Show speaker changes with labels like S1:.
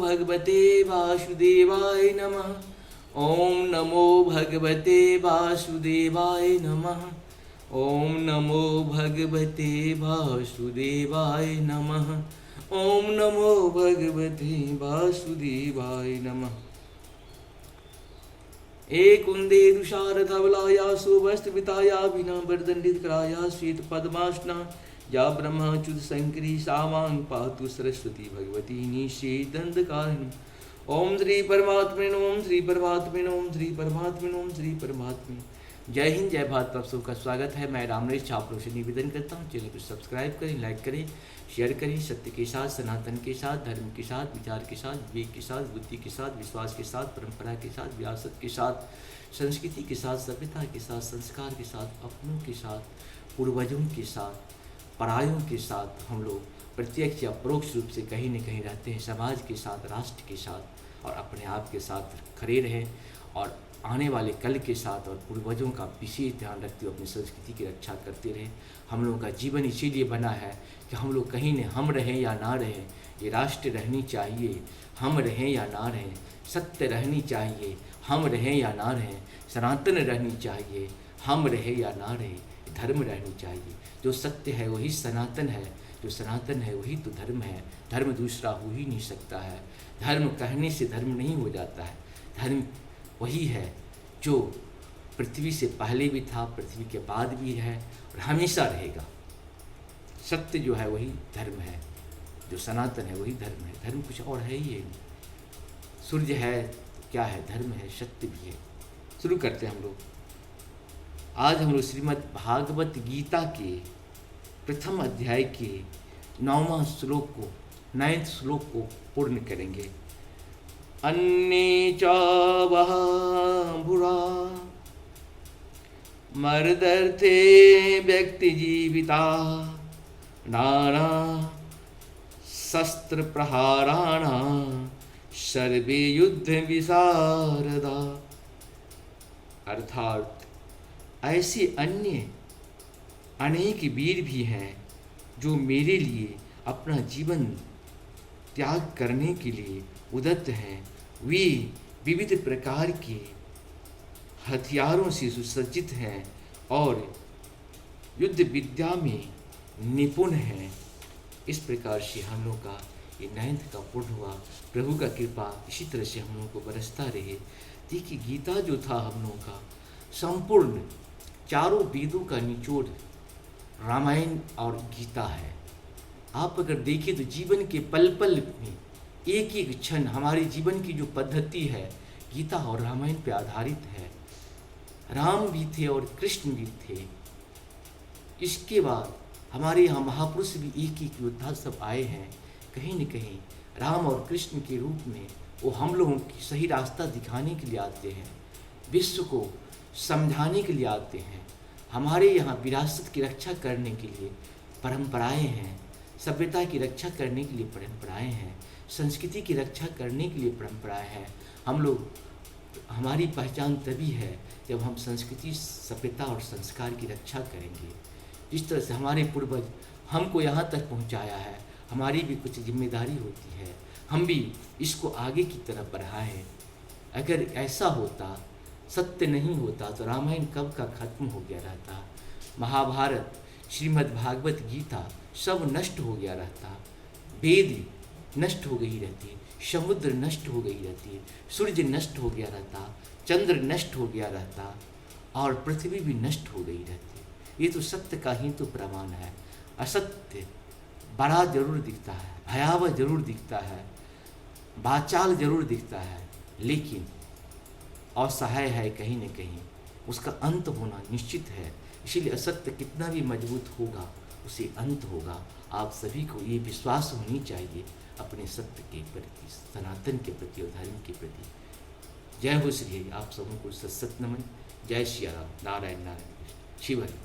S1: भगवते वासुदेवाय नमः। ओम नमो भगवते वासुदेवाय नमः। ओम नमो भगवते वासुदेवाय नमः। ओम नमो भगवते वासुदेवाय नमः। एकुंदेरु शारदावलाया सुवस्त्रविताया विना वरदंडितकराया श्वेत पद्मासना या ब्रह्माच्युत शंकरी सावांग पातु सरस्वती भगवती निषेदंडकारिणी। ओम श्री परमात्मने ओम श्री परमात्मने ओम श्री परमात्मने ओम श्री परमात्मने। जय हिंद, जय भारत। आप सबका स्वागत है। मैं रामरेश छापरों से निवेदन करता हूँ, चैनल को सब्सक्राइब करें, लाइक करें, शेयर करें। सत्य के साथ, सनातन के साथ, धर्म के साथ, विचार के साथ, विवेक के साथ, बुद्धि के साथ, विश्वास के साथ, परंपरा के साथ, विरासत के साथ, संस्कृति के साथ, सभ्यता के साथ, संस्कार के साथ, अपनों के साथ, पूर्वजों के साथ, परायों के साथ हम लोग प्रत्यक्ष या परोक्ष रूप से कहीं न कहीं रहते हैं। समाज के साथ, राष्ट्र के साथ और अपने आप के साथ खड़े रहें और आने वाले कल के साथ और पूर्वजों का विशेष ध्यान रखते हुए अपनी संस्कृति की रक्षा करते रहें। हम लोगों का जीवन इसीलिए बना है कि हम लोग कहीं न हम रहें या ना रहें, ये राष्ट्र रहनी चाहिए, हम रहें या ना रहें, सत्य रहनी चाहिए, हम रहें या ना रहें, सनातन रहनी चाहिए, हम रहें या ना रहें, धर्म रहनी चाहिए। जो सत्य है वही सनातन है, जो सनातन है वही तो धर्म है। धर्म दूसरा हो ही नहीं सकता है। धर्म कहने से धर्म नहीं हो जाता है। धर्म वही है जो पृथ्वी से पहले भी था, पृथ्वी के बाद भी है और हमेशा रहेगा। सत्य जो है वही धर्म है, जो सनातन है वही धर्म है। धर्म कुछ और है ही नहीं। सूर्य है क्या है, धर्म है, सत्य भी है। शुरू करते हैं हम लोग। आज हम लोग श्रीमद् भागवत गीता के प्रथम अध्याय के 9वां श्लोक को, 9th श्लोक को पूर्ण करेंगे। अन्ये च बहूरा मर्दर्थे व्यक्ति जीविता नाना शस्त्र प्रहाराण सर्वे युद्ध विशारदा। अर्थात ऐसे अन्य अनेक वीर भी हैं जो मेरे लिए अपना जीवन त्याग करने के लिए उद्यत हैं। वे विविध प्रकार के हथियारों से सुसज्जित हैं और युद्ध विद्या में निपुण हैं। इस प्रकार से हम लोग का ये 9th का पूर्ण हुआ। प्रभु का कृपा इसी तरह से हम लोगों को बरसता रहे। देखिए, गीता जो था हम लोगों का संपूर्ण चारों वेदों का निचोड़ रामायण और गीता है। आप अगर देखें तो जीवन के पल पल में एक एक क्षण हमारे जीवन की जो पद्धति है गीता और रामायण पे आधारित है। राम भी थे और कृष्ण भी थे। इसके बाद हमारे यहाँ महापुरुष भी एक एक योद्धा सब आए हैं। कहीं न कहीं राम और कृष्ण के रूप में वो हम लोगों की सही रास्ता दिखाने के लिए आते हैं, विश्व को समझाने के लिए आते हैं। हमारे यहाँ विरासत की रक्षा करने के लिए परंपराएं हैं, सभ्यता की रक्षा करने के लिए परंपराएं हैं, संस्कृति की रक्षा करने के लिए परंपराएं हैं। हम लोग, हमारी पहचान तभी है जब हम संस्कृति, सभ्यता और संस्कार की रक्षा करेंगे। जिस तरह से हमारे पूर्वज हमको यहाँ तक पहुँचाया है, हमारी भी कुछ जिम्मेदारी होती है, हम भी इसको आगे की तरफ बढ़ाएं। अगर ऐसा होता, सत्य नहीं होता तो रामायण कब का खत्म हो गया रहता, महाभारत, श्रीमद् भागवत गीता सब नष्ट हो गया रहता, वेद नष्ट हो गई रहती, समुद्र नष्ट हो गई रहती, सूर्य नष्ट हो गया रहता, चंद्र नष्ट हो गया रहता और पृथ्वी भी नष्ट हो गई रहती। ये तो सत्य का ही तो प्रमाण है। असत्य बड़ा जरूर दिखता है, भयावह जरूर दिखता है, बाचाल जरूर दिखता है, लेकिन असहाय है कहीं न कहीं। उसका अंत होना निश्चित है। इसीलिए असत्य कितना भी मजबूत होगा उसे अंत होगा। आप सभी को ये विश्वास होनी चाहिए अपने सत्य के प्रति, सनातन के प्रति और धर्म के प्रति। जय हो श्री। आप सबों को सत नमन। जय श्री राम। नारायण नारायण। शिव हरि।